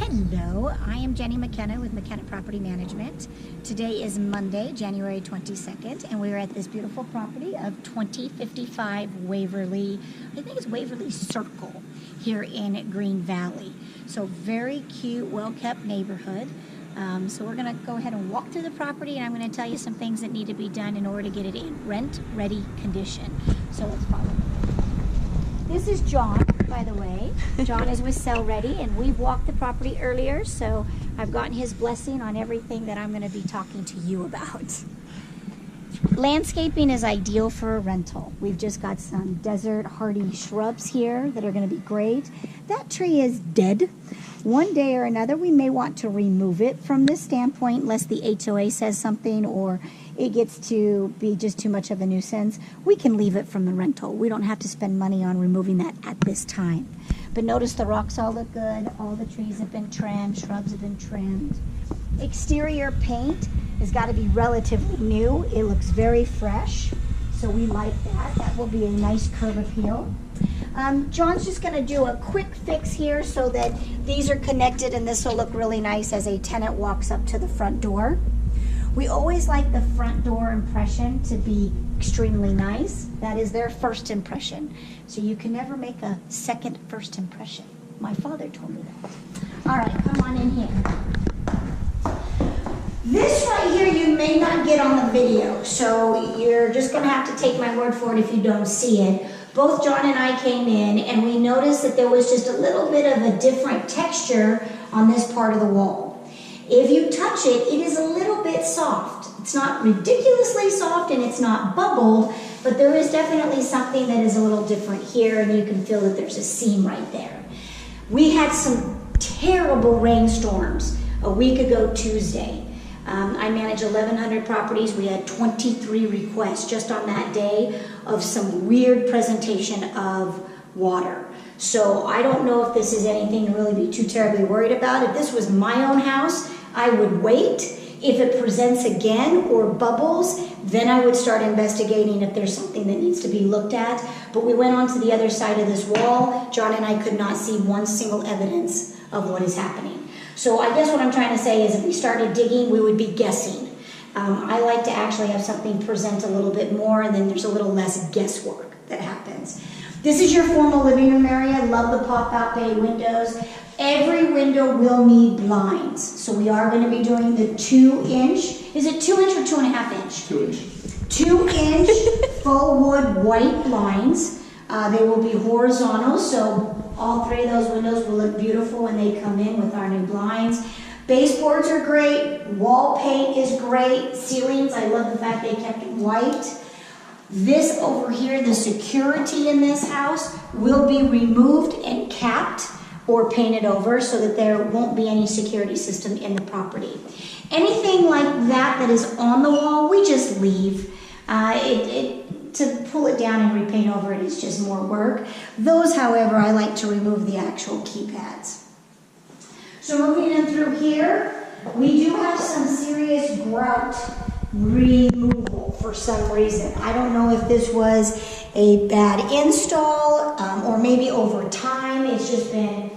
Hello, I am Jenny McKenna with McKenna Property Management. Today is Monday, January 22nd, and we are at this beautiful property of 2055 Waverly, I think it's Waverly Circle here in Green Valley. So very cute, well-kept neighborhood. So we're going to go ahead and walk through the property, and I'm going to tell you some things that need to be done in order to get it in rent-ready condition. So let's follow me. This is John, by the way. John is with Sell Ready, and we've walked the property earlier, so I've gotten his blessing on everything that I'm going to be talking to you about. Landscaping is ideal for a rental. We've just got some desert hardy shrubs here that are going to be great. That tree is dead. One day or another we may want to remove it from this standpoint unless the HOA says something or it gets to be just too much of a nuisance. We can leave it from the rental. We don't have to spend money on removing that at this time. But notice the rocks all look good. All the trees have been trimmed, shrubs have been trimmed. Exterior paint has got to be relatively new. It looks very fresh, so we like that. That will be a nice curb appeal. John's just going to do a quick fix here so that these are connected, and this will look really nice as a tenant walks up to the front door. We always like the front door impression to be extremely nice. That is their first impression. So you can never make a second first impression. My father told me that. All right, come on in here. This right here you may not get on the video, so you're just going to have to take my word for it if you don't see it. Both John and I came in and we noticed that there was just a little bit of a different texture on this part of the wall. If you touch it, it is a little bit soft. It's not ridiculously soft and it's not bubbled, but there is definitely something that is a little different here, and you can feel that there's a seam right there. We had some terrible rainstorms a week ago Tuesday. I manage 1,100 properties. We had 23 requests just on that day of some weird presentation of water. So I don't know if this is anything to really be too terribly worried about. If this was my own house, I would wait. If it presents again or bubbles, then I would start investigating if there's something that needs to be looked at. But we went on to the other side of this wall. John and I could not see one single evidence of what is happening. So I guess what I'm trying to say is if we started digging, we would be guessing. I like to actually have something present a little bit more, and then there's a little less guesswork that happens. This is your formal living room area. Love the pop-out bay windows. Every window will need blinds. So we are going to be doing the 2-inch. Is it 2-inch or 2.5 inch? 2-inch. 2-inch full wood white blinds. They will be horizontal, so all three of those windows will look beautiful when they come in with our new blinds. Baseboards are great. Wall paint is great. Ceilings, I love the fact they kept it white. This over here, the security in this house will be removed and capped or painted over so that there won't be any security system in the property. Anything like that that is on the wall, we just leave. To pull it down and repaint over it is just more work. Those, however, I like to remove the actual keypads. So moving in through here, we do have some serious grout removal for some reason. I don't know if this was a bad install or maybe over time it's just been,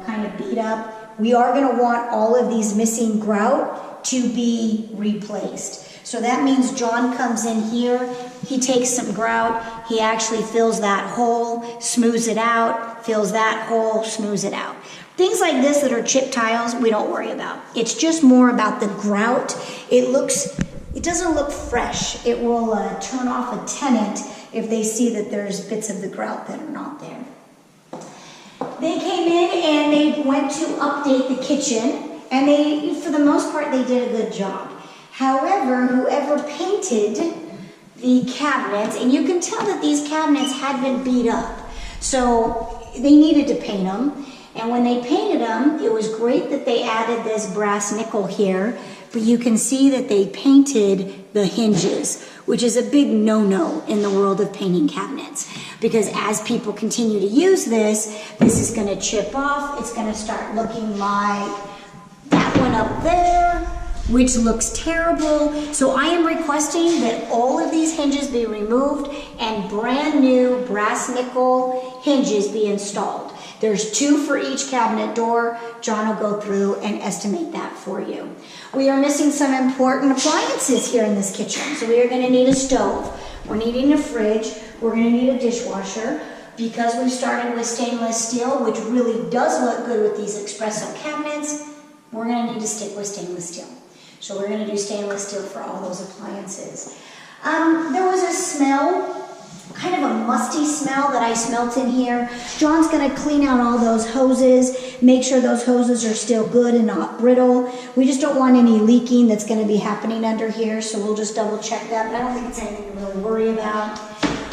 kind of beat up. We are going to want all of these missing grout to be replaced. So that means John comes in here, he takes some grout, he actually fills that hole, smooths it out, fills that hole, smooths it out. Things like this that are chip tiles, we don't worry about. It's just more about the grout. It doesn't look fresh. It will turn off a tenant if they see that there's bits of the grout that are not there. They came in and they went to update the kitchen, and for the most part, they did a good job. However, whoever painted the cabinets, and you can tell that these cabinets had been beat up, so they needed to paint them. And when they painted them, it was great that they added this brass nickel here, but you can see that they painted the hinges, which is a big no-no in the world of painting cabinets. Because as people continue to use this is going to chip off. It's going to start looking like that one up there, which looks terrible. So I am requesting that all of these hinges be removed and brand new brass nickel hinges be installed. There's 2 for each cabinet door. John will go through and estimate that for you. We are missing some important appliances here in this kitchen. So we are going to need a stove. We're needing a fridge. We're going to need a dishwasher. Because we started with stainless steel, which really does look good with these espresso cabinets, we're going to need to stick with stainless steel. So we're going to do stainless steel for all those appliances. There was a smell, kind of a musty smell that I smelt in here. John's going to clean out all those hoses, make sure those hoses are still good and not brittle. We just don't want any leaking that's going to be happening under here, so we'll just double check that, but I don't think it's anything to really worry about.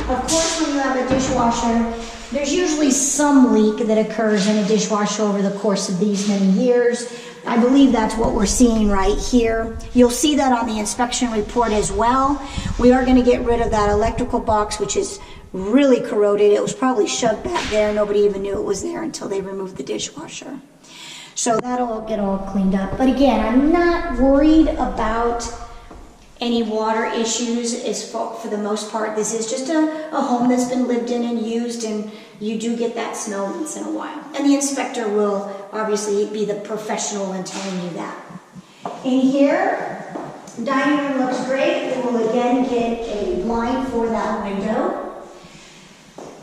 Of course, when you have a dishwasher, there's usually some leak that occurs in a dishwasher over the course of these many years. I believe that's what we're seeing right here. You'll see that on the inspection report as well. We are going to get rid of that electrical box, which is really corroded. It was probably shoved back there. Nobody even knew it was there until they removed the dishwasher. So that'll get all cleaned up. But again, I'm not worried about any water issues. Is for the most part. This is just a home that's been lived in and used, and you do get that smell once in a while. And the inspector will obviously be the professional in telling you that. In here, dining room looks great. We will again get a blind for that window.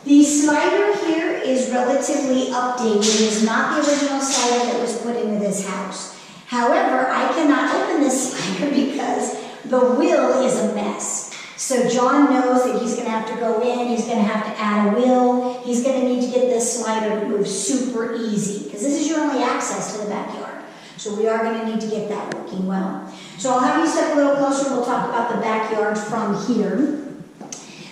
The slider here is relatively updated. It is not the original slider that was put into this house. However, I cannot open this slider because the wheel is a mess. So John knows that he's going to have to go in, he's going to have to add a wheel, he's going to need to get this slider to move super easy, because this is your only access to the backyard. So we are going to need to get that working well. So I'll have you step a little closer, we'll talk about the backyard from here.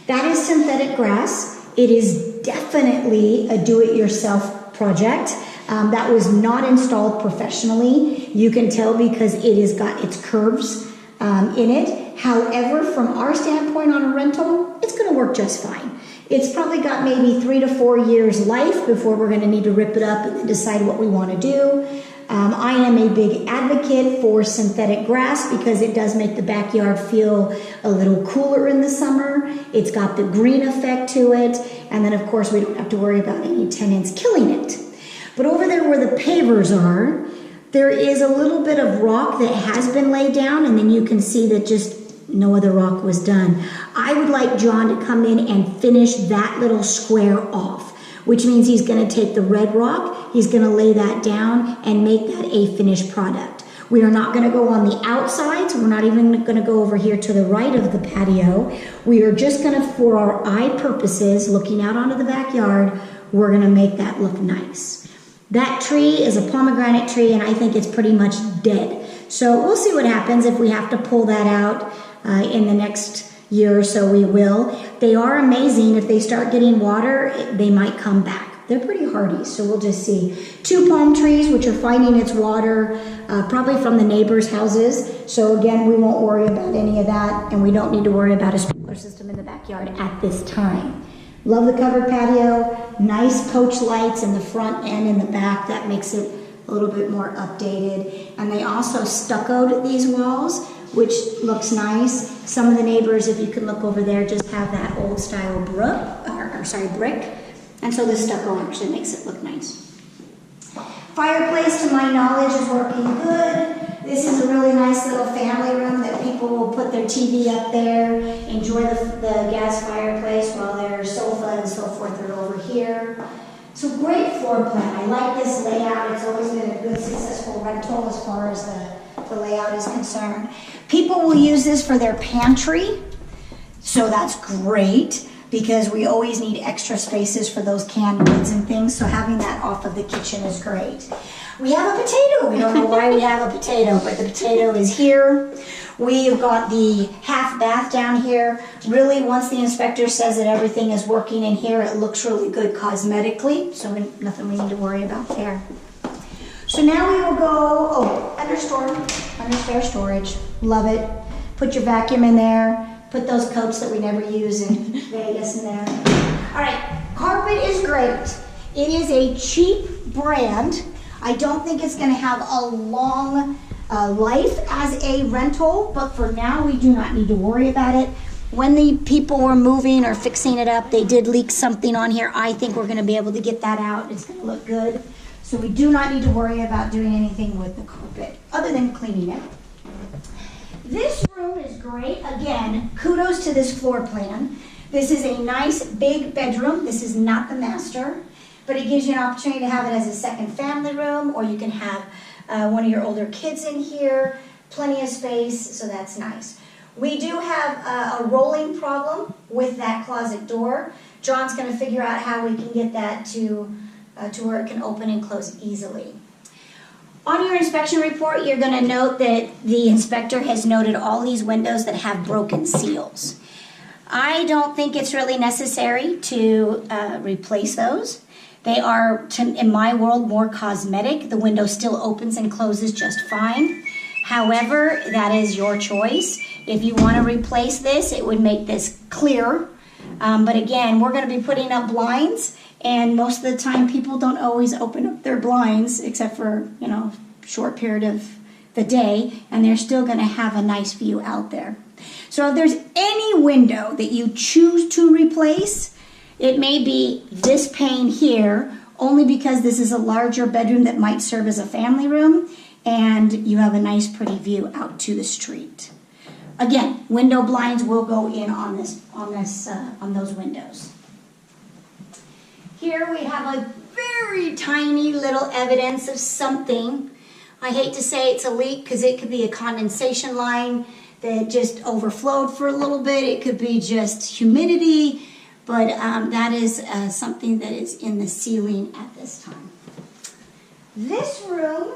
That is synthetic grass. It is definitely a do-it-yourself project. That was not installed professionally. You can tell because it has got its curves in it. However, from our standpoint on a rental, it's going to work just fine. It's probably got maybe 3 to 4 years life before we're going to need to rip it up and then decide what we want to do. I am a big advocate for synthetic grass because it does make the backyard feel a little cooler in the summer. It's got the green effect to it, and then of course we don't have to worry about any tenants killing it. But over there where the pavers are, there is a little bit of rock that has been laid down, and then you can see that just no other rock was done. I would like John to come in and finish that little square off, which means he's going to take the red rock, he's going to lay that down and make that a finished product. We are not going to go on the outsides. We're not even going to go over here to the right of the patio. We are just going to, for our eye purposes, looking out onto the backyard, we're going to make that look nice. That tree is a pomegranate tree, and I think it's pretty much dead. So we'll see what happens if we have to pull that out in the next year or so. We will. They are amazing. If they start getting water, they might come back. They're pretty hardy, so we'll just see. 2 palm trees, which are finding its water probably from the neighbors' houses. So again, we won't worry about any of that, and we don't need to worry about a sprinkler system in the backyard at this time. Love the covered patio, nice coach lights in the front and in the back. That makes it a little bit more updated. And they also stuccoed these walls, which looks nice. Some of the neighbors, if you can look over there, just have that old style brick. And so the stucco actually makes it look nice. Fireplace, to my knowledge, is working good. This is a really nice little family room that people will put their TV up there, enjoy the gas fireplace while their sofa and so forth are over here. So great floor plan. I like this layout. It's always been a good, successful rental as far as the layout is concerned. People will use this for their pantry, so that's great, because we always need extra spaces for those canned goods and things, so having that off of the kitchen is great. We have a potato. We don't know why we have a potato, but the potato is here. We've got the half bath down here. Really, once the inspector says that everything is working in here, it looks really good cosmetically, so nothing we need to worry about there. So now we will go, under spare storage. Love it. Put your vacuum in there. Put those coats that we never use in Vegas in there. All right, carpet is great. It is a cheap brand. I don't think it's going to have a long life as a rental, but for now we do not need to worry about it. when the people were moving or fixing it up, they did leak something on here. I think we're gonna be able to get that out. It's gonna look good. So we do not need to worry about doing anything with the carpet other than cleaning it. This room is great. Again, kudos to this floor plan. This is a nice big bedroom. This is not the master, but it gives you an opportunity to have it as a second family room, or you can have one of your older kids in here. Plenty of space, so that's nice. We do have a rolling problem with that closet door. John's going to figure out how we can get that to where it can open and close easily. On your inspection report, you're going to note that the inspector has noted all these windows that have broken seals. I don't think it's really necessary to replace those. They are, in my world, more cosmetic. The window still opens and closes just fine. However, that is your choice. If you want to replace this, it would make this clear. But again, we're going to be putting up blinds, and most of the time people don't always open up their blinds except for, short period of the day, and they're still going to have a nice view out there. So if there's any window that you choose to replace, it may be this pane here, only because this is a larger bedroom that might serve as a family room, and you have a nice pretty view out to the street. Again, window blinds will go in on those windows. Here we have a very tiny little evidence of something. I hate to say it's a leak because it could be a condensation line that just overflowed for a little bit. It could be just humidity, but that is something that is in the ceiling at this time. This room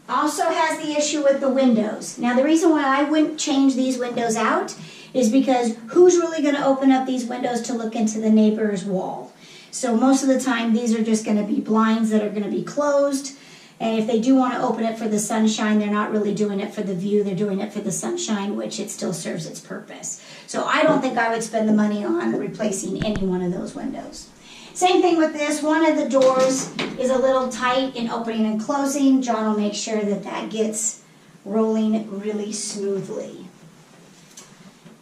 also has the issue with the windows. Now, the reason why I wouldn't change these windows out is because who's really going to open up these windows to look into the neighbor's wall? So most of the time, these are just going to be blinds that are going to be closed. And if they do want to open it for the sunshine, they're not really doing it for the view. They're doing it for the sunshine, which it still serves its purpose. So I don't think I would spend the money on replacing any one of those windows. Same thing with this. One of the doors is a little tight in opening and closing. John will make sure that that gets rolling really smoothly.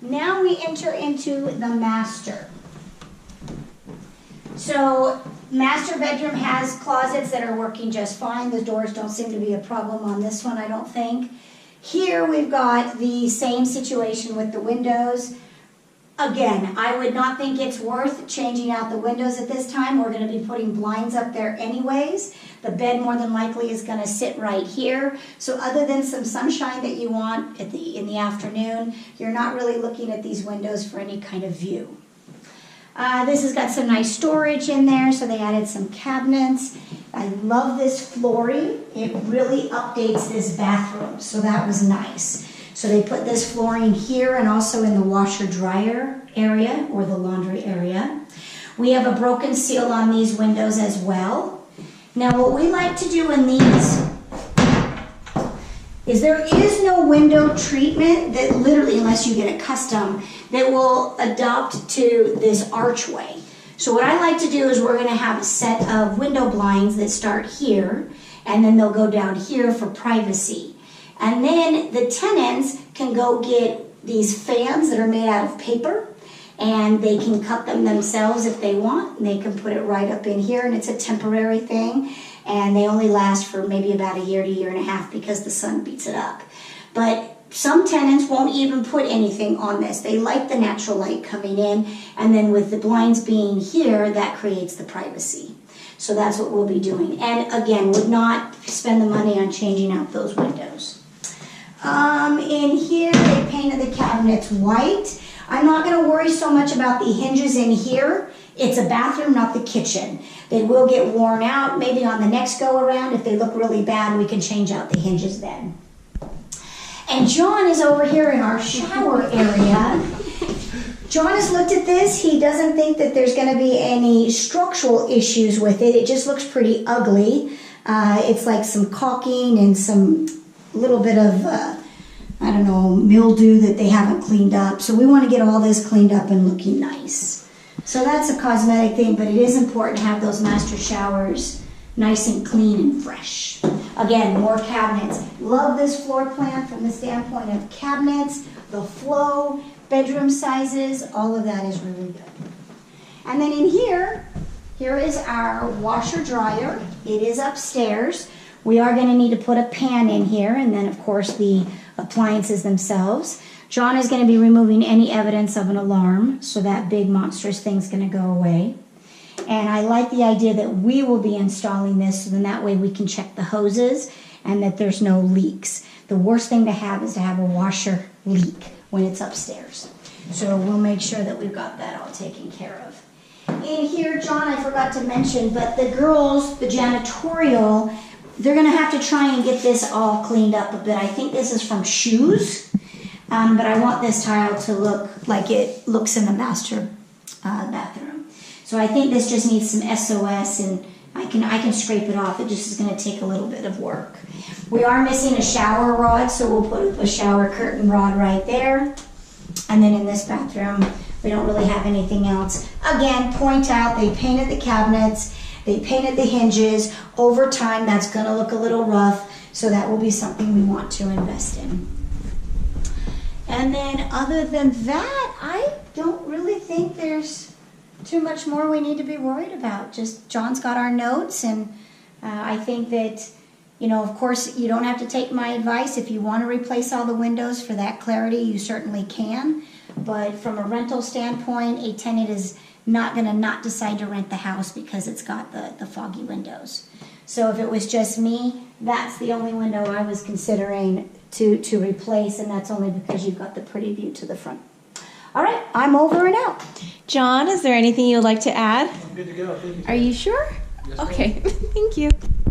Now we enter into the master. So master bedroom has closets that are working just fine. The doors don't seem to be a problem on this one, I don't think. Here we've got the same situation with the windows. Again, I would not think it's worth changing out the windows at this time. We're going to be putting blinds up there anyways. The bed more than likely is going to sit right here. So other than some sunshine that you want in the afternoon, you're not really looking at these windows for any kind of view. This has got some nice storage in there, so they added some cabinets. I love this flooring. It really updates this bathroom, so that was nice. So they put this flooring here and also in the washer-dryer area or the laundry area. We have a broken seal on these windows as well. Now what we like to do in these is there is no window treatment that literally, unless you get it custom, that will adapt to this archway. So what I like to do is we're going to have a set of window blinds that start here, and then they'll go down here for privacy. And then the tenants can go get these fans that are made out of paper, and they can cut them themselves if they want, and they can put it right up in here, and it's a temporary thing, and they only last for maybe about a year to year and a half because the sun beats it up. But some tenants won't even put anything on this. They like the natural light coming in, and then with the blinds being here, that creates the privacy. So that's what we'll be doing. And again, would not spend the money on changing out those windows. In here, they painted the cabinets white. I'm not going to worry so much about the hinges in here. It's a bathroom, not the kitchen. They will get worn out. Maybe on the next go around, if they look really bad, we can change out the hinges then. And John is over here in our shower area. John has looked at this. He doesn't think that there's going to be any structural issues with it. It just looks pretty ugly. It's like some caulking and some little bit of, I don't know, mildew that they haven't cleaned up. So we want to get all this cleaned up and looking nice. So that's a cosmetic thing, but it is important to have those master showers nice and clean and fresh. Again, more cabinets. Love this floor plan from the standpoint of cabinets. the flow, bedroom sizes, all of that is really good. And then in here is our washer dryer. It is upstairs. We are going to need to put a pan in here, and then of course the appliances themselves. John is going to be removing any evidence of an alarm, so that big monstrous thing's going to go away. And I like the idea that we will be installing this, so then that way we can check the hoses and that there's no leaks. The worst thing to have is to have a washer leak when it's upstairs. So we'll make sure that we've got that all taken care of. In here, John, I forgot to mention, but the girls, the janitorial, they're going to have to try and get this all cleaned up a bit. I think this is from shoes, but I want this tile to look like it looks in the master bathroom. So I think this just needs some SOS, and I can scrape it off. It just is going to take a little bit of work. We are missing a shower rod, so we'll put a shower curtain rod right there. And then in this bathroom, we don't really have anything else. Again, point out, they painted the cabinets, they painted the hinges. Over time, that's going to look a little rough, so that will be something we want to invest in. And then other than that, I don't really think there's too much more we need to be worried about. Just John's got our notes, and I think that, you know, of course, you don't have to take my advice. If you want to replace all the windows for that clarity, you certainly can. But from a rental standpoint, a tenant is not going to not decide to rent the house because it's got the foggy windows. So if it was just me, that's the only window I was considering to replace, and that's only because you've got the pretty view to the front. All right, I'm over and out. John, is there anything you would like to add? I'm good to go. Thank you. Are you sure? Yes, okay, thank you.